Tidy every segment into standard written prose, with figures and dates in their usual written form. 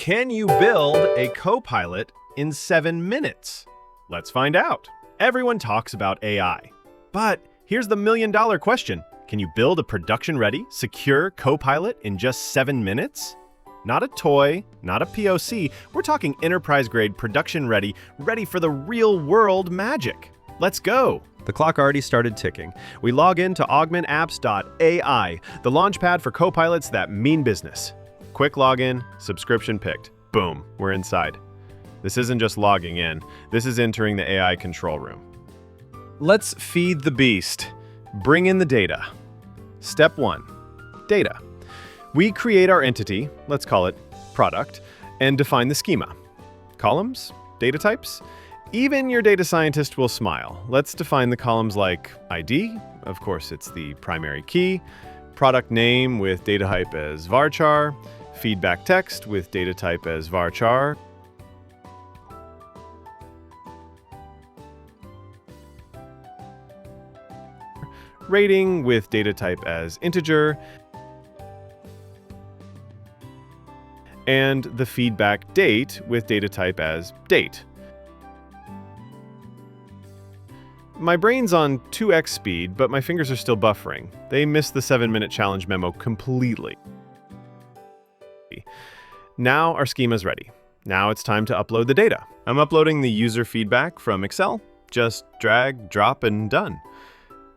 Can you build a Copilot in 7 minutes? Let's find out. Everyone talks about AI, but here's the million-dollar question. Can you build a production-ready, secure Copilot in just 7 minutes? Not a toy, not a POC. We're talking enterprise-grade, production-ready, ready for the real-world magic. Let's go. The clock already started ticking. We log in to AugmentAppz.ai, the launchpad for Copilots that mean business. Quick login, subscription picked. Boom, we're inside. This isn't just logging in. This is entering the AI control room. Let's feed the beast. Bring in the data. Step 1, data. We create our entity, let's call it product, and define the schema. Columns, data types. Even your data scientist will smile. Let's define the columns like ID, of course it's the primary key, product name with data type as varchar, feedback text with data type as varchar, rating with data type as integer, and the feedback date with data type as date. My brain's on 2x speed, but my fingers are still buffering. They missed the 7-minute challenge memo completely. Now our schema's ready. Now it's time to upload the data. I'm uploading the user feedback from Excel. Just drag, drop, and done.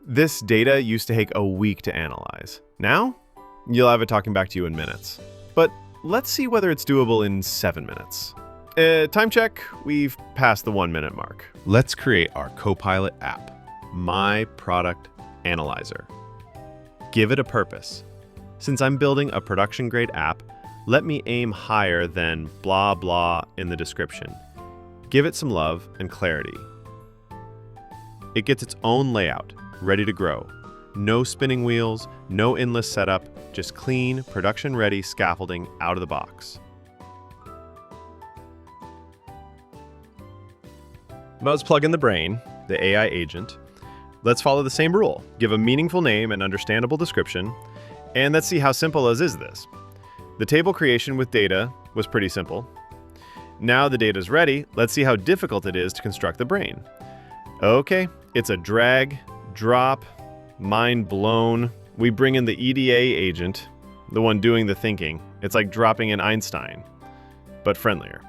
This data used to take a week to analyze. Now, you'll have it talking back to you in minutes. But let's see whether it's doable in 7 minutes. Time check, we've passed the 1-minute mark. Let's create our Copilot app, My Product Analyzer. Give it a purpose. Since I'm building a production-grade app, let me aim higher than blah blah in the description. Give it some love and clarity. It gets its own layout, ready to grow. No spinning wheels, no endless setup, just clean, production-ready scaffolding out of the box. Let's plug in the brain, the AI agent. Let's follow the same rule. Give a meaningful name and understandable description. And let's see how simple as is this. The table creation with data was pretty simple. Now the data's ready, let's see how difficult it is to construct the brain. Okay, it's a drag, drop, mind blown. We bring in the EDA agent, the one doing the thinking. It's like dropping in Einstein, but friendlier.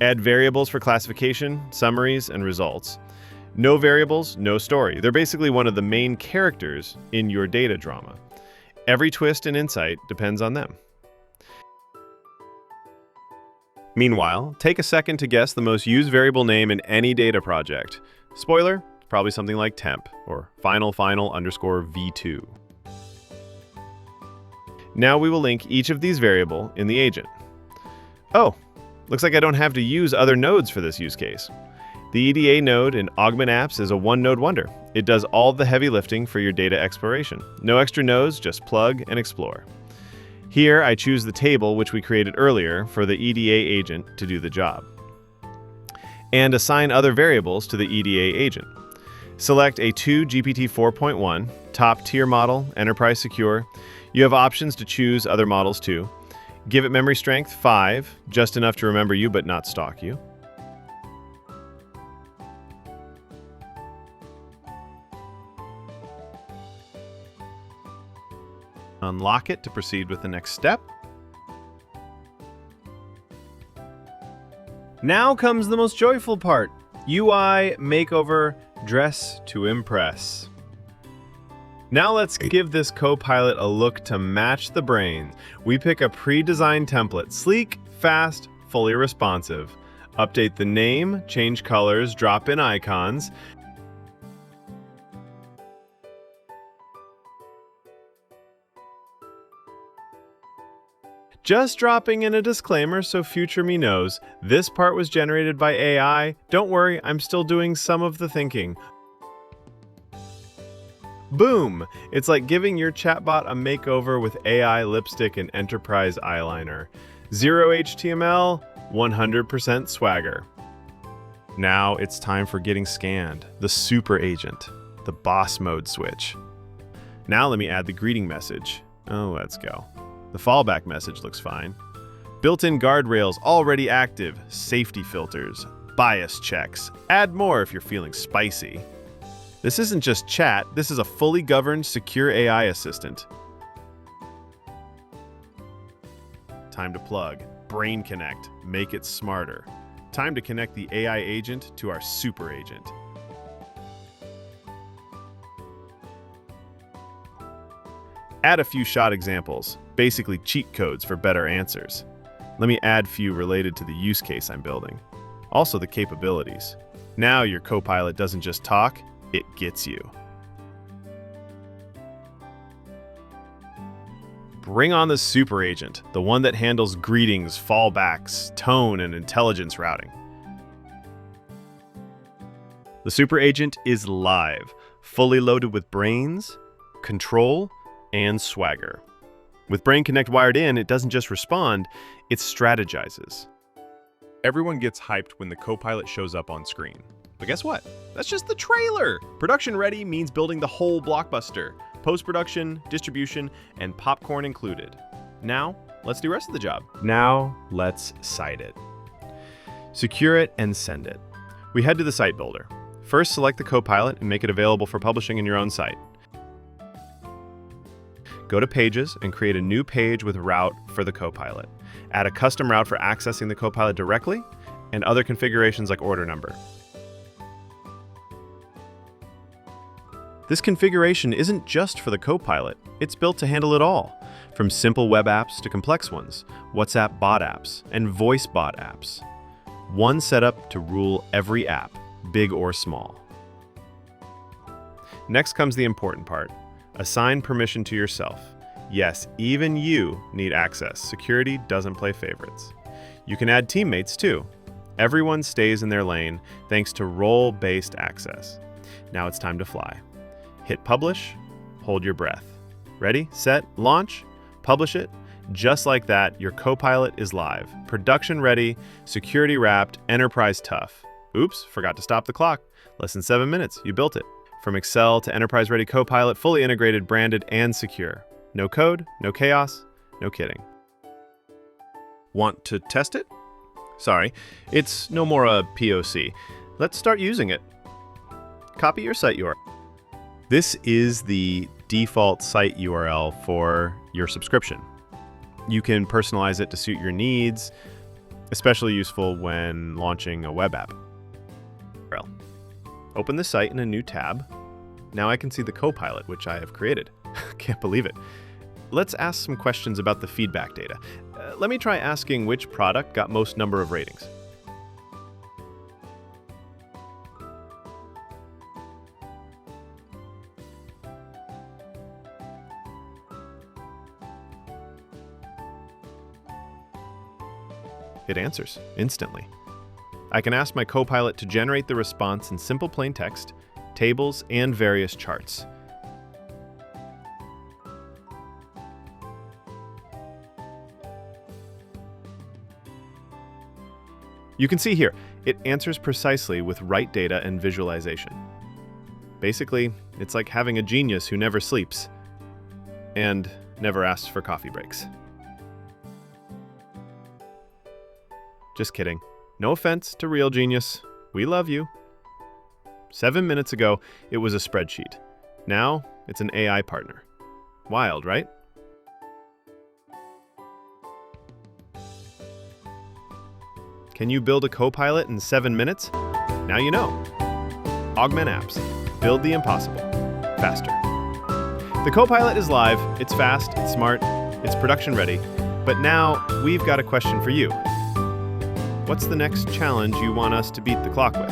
Add variables for classification, summaries, and results. No variables, no story. They're basically one of the main characters in your data drama. Every twist and insight depends on them. Meanwhile, take a second to guess the most used variable name in any data project. Spoiler, probably something like temp or final_v2. Now we will link each of these variables in the agent. Oh, looks like I don't have to use other nodes for this use case. The EDA node in AugmentAppz is a one-node wonder. It does all the heavy lifting for your data exploration. No extra nodes, just plug and explore. Here, I choose the table which we created earlier for the EDA agent to do the job. And assign other variables to the EDA agent. Select a 2 GPT 4.1, top tier model, enterprise secure. You have options to choose other models too. Give it memory strength 5, just enough to remember you but not stalk you. Unlock it to proceed with the next step. Now comes the most joyful part. UI makeover, dress to impress. Now let's give this Copilot a look to match the brains. We pick a pre-designed template, sleek, fast, fully responsive. Update the name, change colors, drop in icons. Just dropping in a disclaimer so future me knows, this part was generated by AI. Don't worry, I'm still doing some of the thinking. Boom! It's like giving your chatbot a makeover with AI lipstick and enterprise eyeliner. 0 HTML, 100% swagger. Now it's time for getting scanned, the super agent, the boss mode switch. Now let me add the greeting message. Oh, let's go. The fallback message looks fine. Built-in guardrails already active, safety filters, bias checks. Add more if you're feeling spicy. This isn't just chat, this is a fully governed, secure AI assistant. Time to plug. Brain Connect. Make it smarter. Time to connect the AI agent to our super agent. Add a few shot examples, basically cheat codes for better answers. Let me add few related to the use case I'm building. Also the capabilities. Now your Copilot doesn't just talk, it gets you. Bring on the super agent, the one that handles greetings, fallbacks, tone, and intelligence routing. The super agent is live, fully loaded with brains, control, and swagger. With Brain Connect wired in, it doesn't just respond, it strategizes. Everyone gets hyped when the Copilot shows up on screen. But guess what? That's just the trailer! Production ready means building the whole blockbuster. Post-production, distribution, and popcorn included. Now, let's do the rest of the job. Now, let's site it. Secure it and send it. We head to the site builder. First, select the Copilot and make it available for publishing in your own site. Go to Pages and create a new page with route for the Copilot. Add a custom route for accessing the Copilot directly and other configurations like order number. This configuration isn't just for the Copilot, it's built to handle it all, from simple web apps to complex ones, WhatsApp bot apps, and voice bot apps. One setup to rule every app, big or small. Next comes the important part. Assign permission to yourself. Yes, even you need access. Security doesn't play favorites. You can add teammates too. Everyone stays in their lane thanks to role-based access. Now it's time to fly. Hit publish, hold your breath. Ready, set, launch, publish it. Just like that, your Copilot is live. Production ready, security wrapped, enterprise tough. Oops, forgot to stop the clock. Less than 7 minutes, you built it. From Excel to enterprise-ready Copilot, fully integrated, branded, and secure. No code, no chaos, no kidding. Want to test it? Sorry, it's no more a POC. Let's start using it. Copy your site URL. This is the default site URL for your subscription. You can personalize it to suit your needs, especially useful when launching a web app. Open the site in a new tab. Now I can see the Copilot, which I have created. Can't believe it. Let's ask some questions about the feedback data. Let me try asking which product got most number of ratings. It answers instantly. I can ask my Copilot to generate the response in simple plain text, tables, and various charts. You can see here, it answers precisely with right data and visualization. Basically, it's like having a genius who never sleeps and never asks for coffee breaks. Just kidding. No offense to real genius. We love you. 7 minutes ago, it was a spreadsheet. Now, it's an AI partner. Wild, right? Can you build a Copilot in 7 minutes? Now you know. AugmentAppz. Build the impossible. Faster. The Copilot is live, it's fast, it's smart, it's production ready. But now, we've got a question for you. What's the next challenge you want us to beat the clock with?